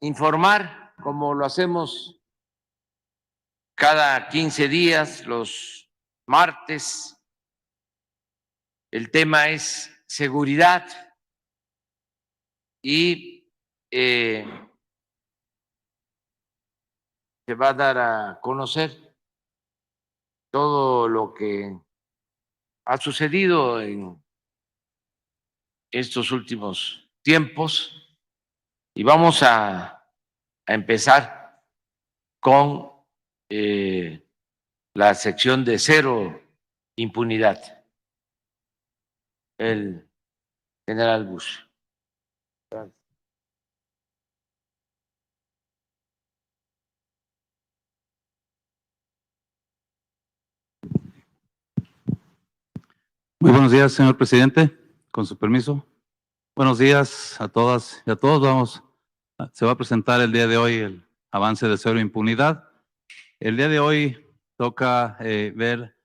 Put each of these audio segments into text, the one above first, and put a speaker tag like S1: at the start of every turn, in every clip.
S1: informar, como lo hacemos cada 15 días, los martes. El tema es seguridad y se va a dar a conocer todo lo que ha sucedido en estos últimos tiempos y vamos a empezar con la sección de cero impunidad. El general Bush.
S2: Muy buenos días, señor presidente. Con su permiso. Buenos días a todas y a todos. Se va a presentar el día de hoy el avance de cero impunidad. El día de hoy toca ver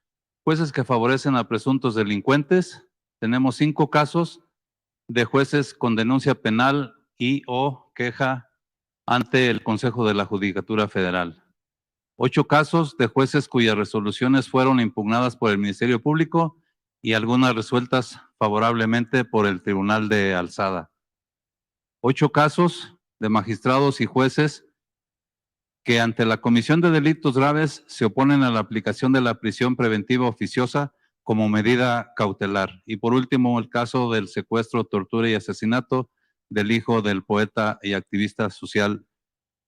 S2: jueces que favorecen a presuntos delincuentes. Tenemos 5 casos de jueces con denuncia penal y o queja ante el Consejo de la Judicatura Federal. 8 casos de jueces cuyas resoluciones fueron impugnadas por el Ministerio Público y algunas resueltas favorablemente por el Tribunal de Alzada. 8 casos de magistrados y jueces que ante la comisión de delitos graves se oponen a la aplicación de la prisión preventiva oficiosa como medida cautelar. Y por último, el caso del secuestro, tortura y asesinato del hijo del poeta y activista social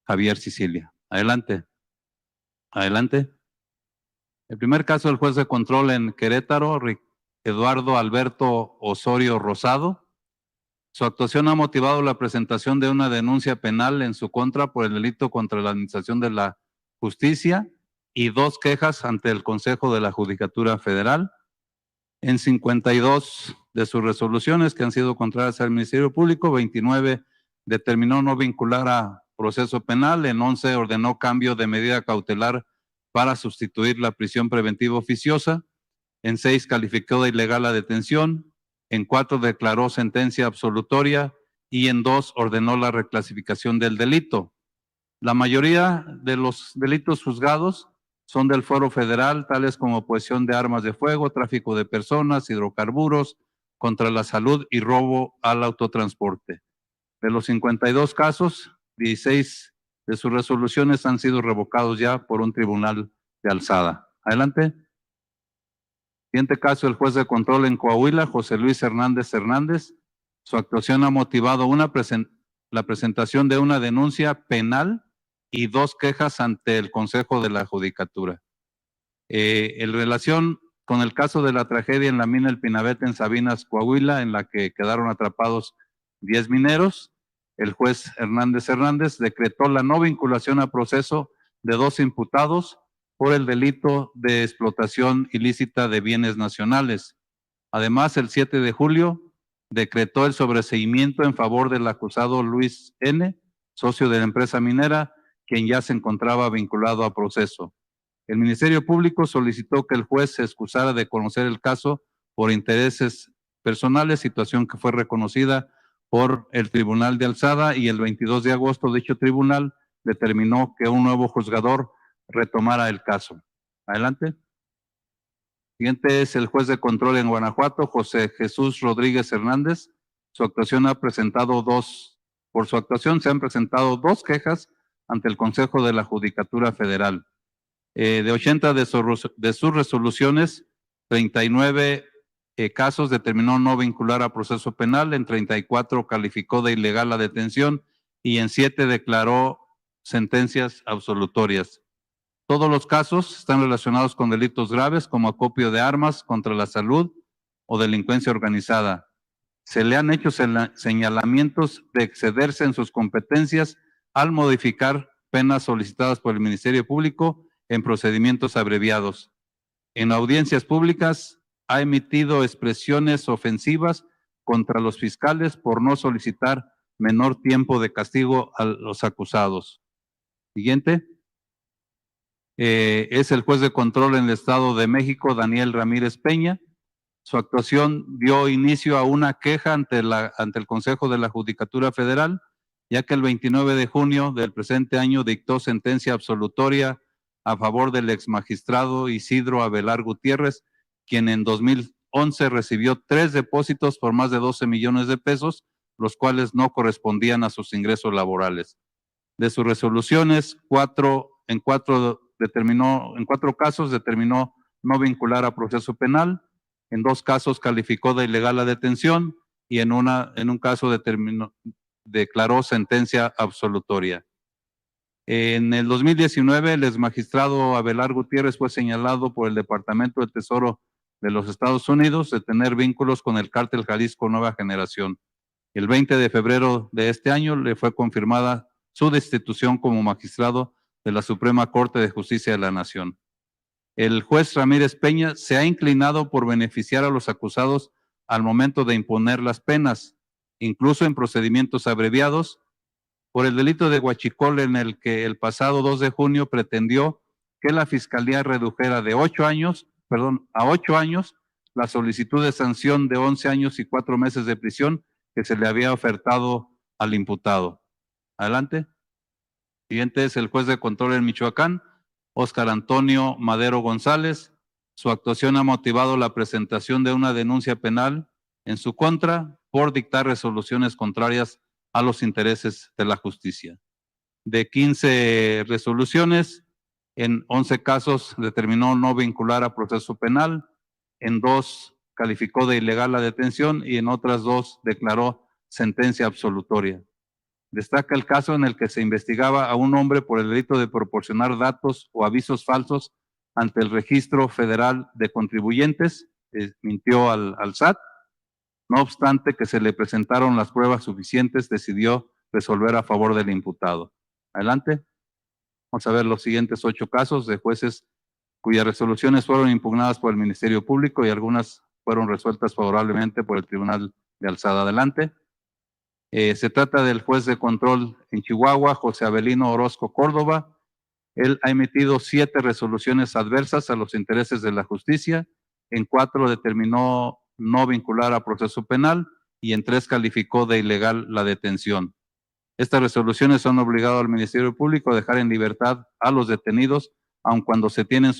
S2: Javier Sicilia. Adelante. Adelante. El primer caso del juez de control en Querétaro, Eduardo Alberto Osorio Rosado. Su actuación ha motivado la presentación de una denuncia penal en su contra por el delito contra la administración de la justicia y 2 quejas ante el Consejo de la Judicatura Federal. En 52 de sus resoluciones que han sido contrarias al Ministerio Público, 29 determinó no vincular a proceso penal, en 11 ordenó cambio de medida cautelar para sustituir la prisión preventiva oficiosa, en 6 calificó de ilegal la detención, en 4 declaró sentencia absolutoria y en 2 ordenó la reclasificación del delito. La mayoría de los delitos juzgados son del fuero federal, tales como posesión de armas de fuego, tráfico de personas, hidrocarburos, contra la salud y robo al autotransporte. De los 52 casos, 16 de sus resoluciones han sido revocados ya por un tribunal de alzada. Adelante. Siguiente caso, el juez de control en Coahuila, José Luis Hernández Hernández. Su actuación ha motivado la presentación de una denuncia penal y 2 quejas ante el Consejo de la Judicatura. En relación con el caso de la tragedia en la mina El Pinabete en Sabinas, Coahuila, en la que quedaron atrapados 10 mineros, el juez Hernández Hernández decretó la no vinculación a proceso de 2 imputados por el delito de explotación ilícita de bienes nacionales. Además, el 7 de julio decretó el sobreseimiento en favor del acusado Luis N., socio de la empresa minera, quien ya se encontraba vinculado a proceso. El Ministerio Público solicitó que el juez se excusara de conocer el caso por intereses personales, situación que fue reconocida por el Tribunal de Alzada, y el 22 de agosto dicho tribunal determinó que un nuevo juzgador retomara el caso. Adelante. Siguiente es el juez de control en Guanajuato, José Jesús Rodríguez Hernández. Su actuación por su actuación se han presentado 2 quejas ante el Consejo de la Judicatura Federal. De 80 de sus resoluciones, 39 casos determinó no vincular a proceso penal, en 34 calificó de ilegal la detención y en 7 declaró sentencias absolutorias. Todos los casos están relacionados con delitos graves como acopio de armas contra la salud o delincuencia organizada. Se le han hecho señalamientos de excederse en sus competencias al modificar penas solicitadas por el Ministerio Público en procedimientos abreviados. En audiencias públicas ha emitido expresiones ofensivas contra los fiscales por no solicitar menor tiempo de castigo a los acusados. Siguiente. Es el juez de control en el Estado de México, Daniel Ramírez Peña. Su actuación dio inicio a una queja ante el Consejo de la Judicatura Federal, ya que el 29 de junio del presente año dictó sentencia absolutoria a favor del exmagistrado Isidro Abelar Gutiérrez, quien en 2011 recibió 3 depósitos por más de 12 millones de pesos, los cuales no correspondían a sus ingresos laborales. De sus resoluciones, en cuatro casos determinó no vincular a proceso penal, en 2 casos calificó de ilegal la detención y en un caso declaró sentencia absolutoria. En el 2019, el exmagistrado Abelar Gutiérrez fue señalado por el Departamento del Tesoro de los Estados Unidos de tener vínculos con el Cártel Jalisco Nueva Generación. El 20 de febrero de este año le fue confirmada su destitución como magistrado de la Suprema Corte de Justicia de la Nación. El juez Ramírez Peña se ha inclinado por beneficiar a los acusados al momento de imponer las penas, incluso en procedimientos abreviados, por el delito de huachicol, en el que el pasado 2 de junio pretendió que la Fiscalía redujera a 8 años la solicitud de sanción de 11 años y 4 meses de prisión que se le había ofertado al imputado. Adelante. Siguiente es el juez de control en Michoacán, Óscar Antonio Madero González. Su actuación ha motivado la presentación de una denuncia penal en su contra por dictar resoluciones contrarias a los intereses de la justicia. De 15 resoluciones, en 11 casos determinó no vincular a proceso penal, en 2 calificó de ilegal la detención y en otras 2 declaró sentencia absolutoria. Destaca el caso en el que se investigaba a un hombre por el delito de proporcionar datos o avisos falsos ante el Registro Federal de Contribuyentes, mintió al SAT. No obstante que se le presentaron las pruebas suficientes, decidió resolver a favor del imputado. Adelante. Vamos a ver los siguientes 8 casos de jueces cuyas resoluciones fueron impugnadas por el Ministerio Público y algunas fueron resueltas favorablemente por el Tribunal de Alzada. Adelante. Se trata del juez de control en Chihuahua, José Avelino Orozco Córdoba. Él ha emitido 7 resoluciones adversas a los intereses de la justicia. En 4 determinó no vincular a proceso penal y en 3 calificó de ilegal la detención. Estas resoluciones han obligado al Ministerio Público a dejar en libertad a los detenidos, aun cuando se tienen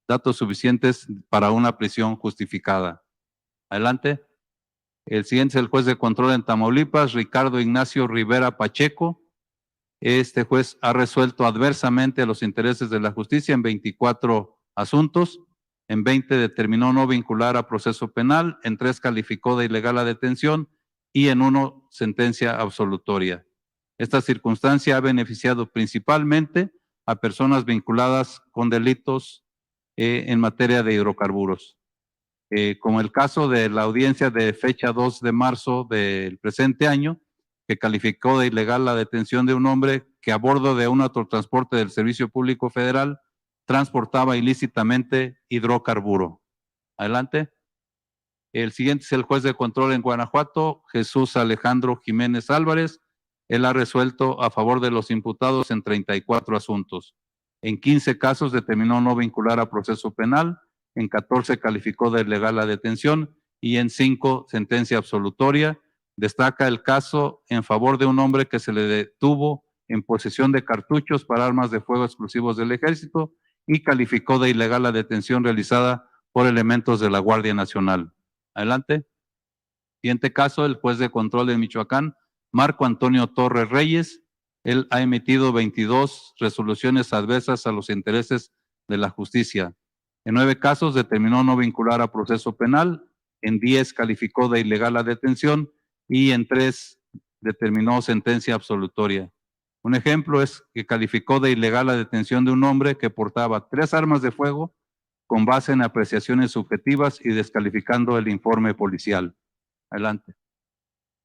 S2: datos suficientes para una prisión justificada. Adelante. El siguiente es el juez de control en Tamaulipas, Ricardo Ignacio Rivera Pacheco. Este juez ha resuelto adversamente a los intereses de la justicia en 24 asuntos. En 20 determinó no vincular a proceso penal, en 3 calificó de ilegal la detención y en 1 sentencia absolutoria. Esta circunstancia ha beneficiado principalmente a personas vinculadas con delitos en materia de hidrocarburos. Como el caso de la audiencia de fecha 2 de marzo del presente año, que calificó de ilegal la detención de un hombre que a bordo de un autotransporte del Servicio Público Federal transportaba ilícitamente hidrocarburo. Adelante. El siguiente es el juez de control en Guanajuato, Jesús Alejandro Jiménez Álvarez. Él ha resuelto a favor de los imputados en 34 asuntos. En 15 casos determinó no vincular a proceso penal, en 14 calificó de ilegal la detención y en 5 sentencia absolutoria. Destaca el caso en favor de un hombre que se le detuvo en posesión de cartuchos para armas de fuego exclusivos del Ejército y calificó de ilegal la detención realizada por elementos de la Guardia Nacional. Adelante. Siguiente caso, el juez de control de Michoacán, Marco Antonio Torres Reyes. Él ha emitido 22 resoluciones adversas a los intereses de la justicia. En 9 casos determinó no vincular a proceso penal, en 10 calificó de ilegal la detención y en 3 determinó sentencia absolutoria. Un ejemplo es que calificó de ilegal la detención de un hombre que portaba 3 armas de fuego con base en apreciaciones subjetivas y descalificando el informe policial. Adelante.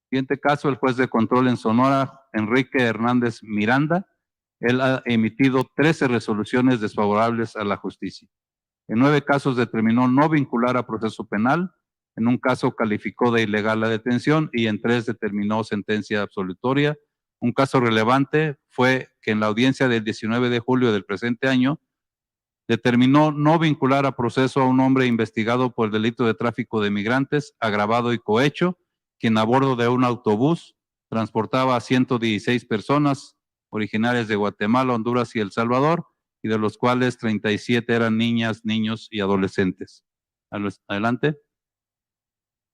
S2: Siguiente caso, el juez de control en Sonora, Enrique Hernández Miranda. Él ha emitido 13 resoluciones desfavorables a la justicia. En 9 casos determinó no vincular a proceso penal, en un caso calificó de ilegal la detención y en 3 determinó sentencia absolutoria. Un caso relevante fue que en la audiencia del 19 de julio del presente año determinó no vincular a proceso a un hombre investigado por el delito de tráfico de migrantes, agravado y cohecho, quien a bordo de un autobús transportaba a 116 personas originarias de Guatemala, Honduras y El Salvador, y de los cuales 37 eran niñas, niños y adolescentes. Adelante.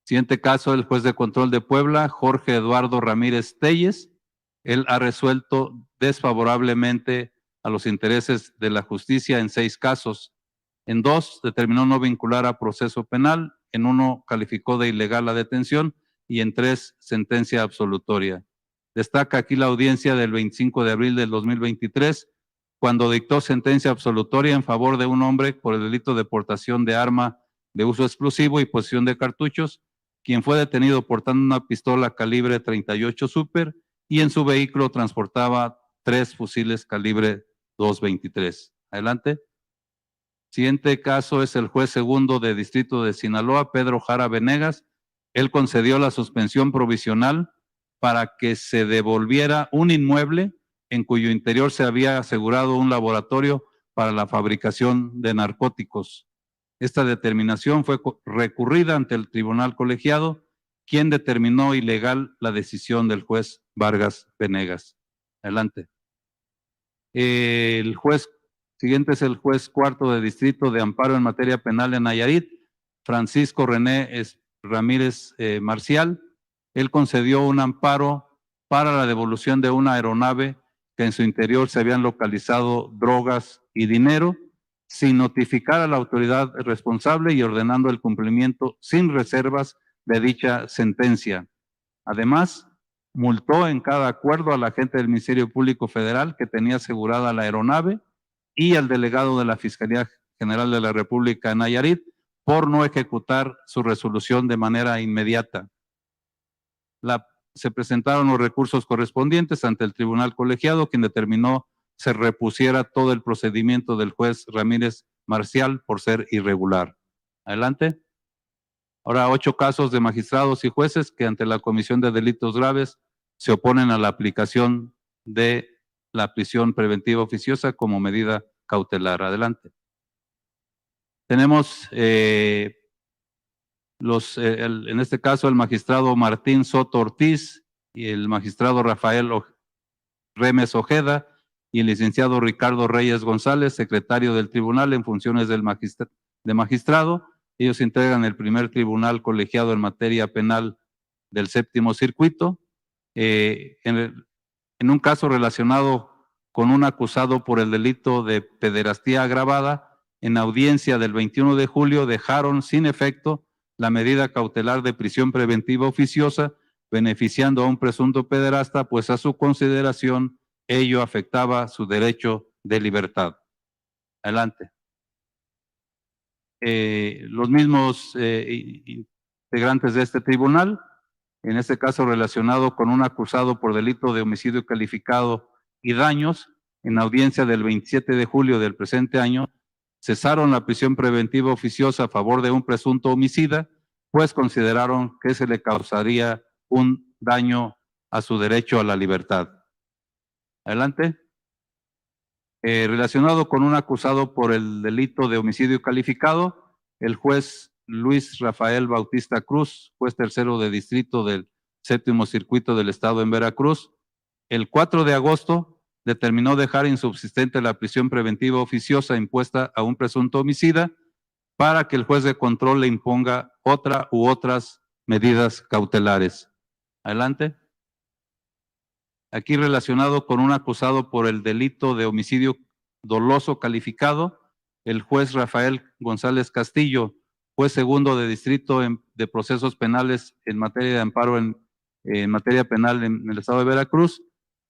S2: Siguiente caso, el juez de control de Puebla, Jorge Eduardo Ramírez Telles. Él ha resuelto desfavorablemente a los intereses de la justicia en 6 casos. En 2, determinó no vincular a proceso penal. En 1, calificó de ilegal la detención. Y en 3, sentencia absolutoria. Destaca aquí la audiencia del 25 de abril del 2023, cuando dictó sentencia absolutoria en favor de un hombre por el delito de portación de arma de uso explosivo y posesión de cartuchos, quien fue detenido portando una pistola calibre 38 Super y en su vehículo transportaba 3 fusiles calibre 223. Adelante. Siguiente caso es el juez segundo de Distrito de Sinaloa, Pedro Jara Venegas. Él concedió la suspensión provisional para que se devolviera un inmueble en cuyo interior se había asegurado un laboratorio para la fabricación de narcóticos. Esta determinación fue recurrida ante el tribunal colegiado, quien determinó ilegal la decisión del juez Vargas Venegas. Adelante. El juez siguiente es el juez cuarto de Distrito de Amparo en materia penal en Nayarit, Francisco René Ramírez Marcial. Él concedió un amparo para la devolución de una aeronave que en su interior se habían localizado drogas y dinero, sin notificar a la autoridad responsable y ordenando el cumplimiento sin reservas de dicha sentencia. Además, multó en cada acuerdo al agente del Ministerio Público Federal que tenía asegurada la aeronave y al delegado de la Fiscalía General de la República en Nayarit por no ejecutar su resolución de manera inmediata. Se presentaron los recursos correspondientes ante el tribunal colegiado, quien determinó se repusiera todo el procedimiento del juez Ramírez Marcial por ser irregular. Adelante. Ahora, 8 casos de magistrados y jueces que ante la Comisión de Delitos Graves se oponen a la aplicación de la prisión preventiva oficiosa como medida cautelar. Adelante. Tenemos en este caso el magistrado Martín Soto Ortiz y el magistrado Rafael Remes Ojeda y el licenciado Ricardo Reyes González, secretario del tribunal en funciones de magistrado. Ellos integran el primer tribunal colegiado en materia penal del séptimo circuito. En un caso relacionado con un acusado por el delito de pederastía agravada, en audiencia del 21 de julio dejaron sin efecto la medida cautelar de prisión preventiva oficiosa, beneficiando a un presunto pederasta, pues a su consideración ello afectaba su derecho de libertad. Adelante. Los mismos integrantes de este tribunal, en este caso relacionado con un acusado por delito de homicidio calificado y daños, en audiencia del 27 de julio del presente año, cesaron la prisión preventiva oficiosa a favor de un presunto homicida, pues consideraron que se le causaría un daño a su derecho a la libertad. Adelante. Relacionado con un acusado por el delito de homicidio calificado, el juez Luis Rafael Bautista Cruz, juez tercero de distrito del séptimo circuito del estado en Veracruz, el 4 de agosto determinó dejar insubsistente la prisión preventiva oficiosa impuesta a un presunto homicida para que el juez de control le imponga otra u otras medidas cautelares. Adelante. Aquí relacionado con un acusado por el delito de homicidio doloso calificado, el juez Rafael González Castillo, juez segundo de distrito de procesos penales en materia de amparo en materia penal en el estado de Veracruz,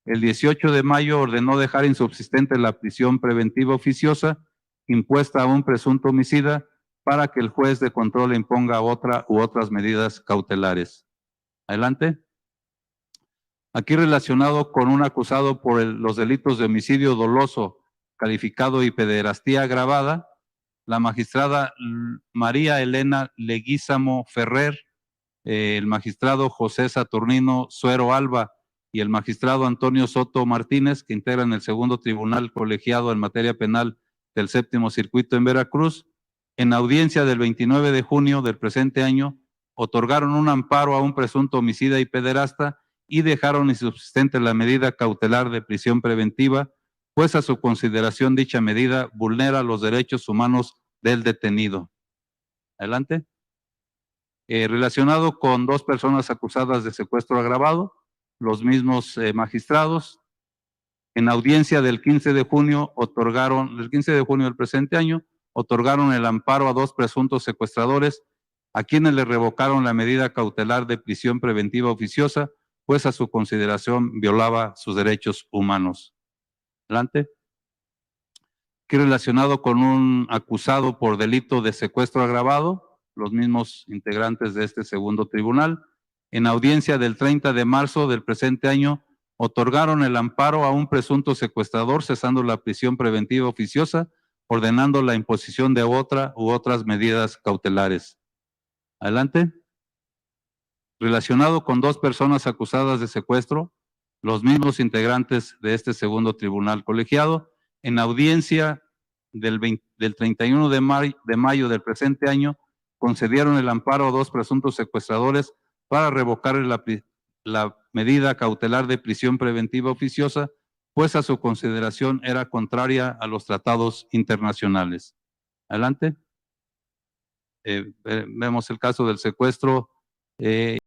S2: el 18 de mayo ordenó dejar insubsistente la prisión preventiva oficiosa impuesta a un presunto homicida para que el juez de control le imponga otra u otras medidas cautelares. Adelante. Aquí relacionado con un acusado por los delitos de homicidio doloso calificado y pederastía agravada, la magistrada María Elena Leguízamo Ferrer, el magistrado José Saturnino Suero Alba y el magistrado Antonio Soto Martínez, que integran el segundo tribunal colegiado en materia penal del séptimo circuito en Veracruz, en audiencia del 29 de junio del presente año, otorgaron un amparo a un presunto homicida y pederasta y dejaron insubsistente la medida cautelar de prisión preventiva, pues a su consideración dicha medida vulnera los derechos humanos del detenido. Adelante. Relacionado con dos personas acusadas de secuestro agravado, los mismos magistrados, en audiencia del 15 de junio del presente año, otorgaron el amparo a dos presuntos secuestradores, a quienes le revocaron la medida cautelar de prisión preventiva oficiosa, pues a su consideración violaba sus derechos humanos. Adelante. Que relacionado con un acusado por delito de secuestro agravado, los mismos integrantes de este segundo tribunal, en audiencia del 30 de marzo del presente año, otorgaron el amparo a un presunto secuestrador, cesando la prisión preventiva oficiosa, ordenando la imposición de otra u otras medidas cautelares. Adelante. Relacionado con dos personas acusadas de secuestro, los mismos integrantes de este segundo tribunal colegiado, en audiencia del 31 de mayo del presente año, concedieron el amparo a dos presuntos secuestradores para revocar la medida cautelar de prisión preventiva oficiosa, pues a su consideración era contraria a los tratados internacionales. Adelante. Vemos el caso del secuestro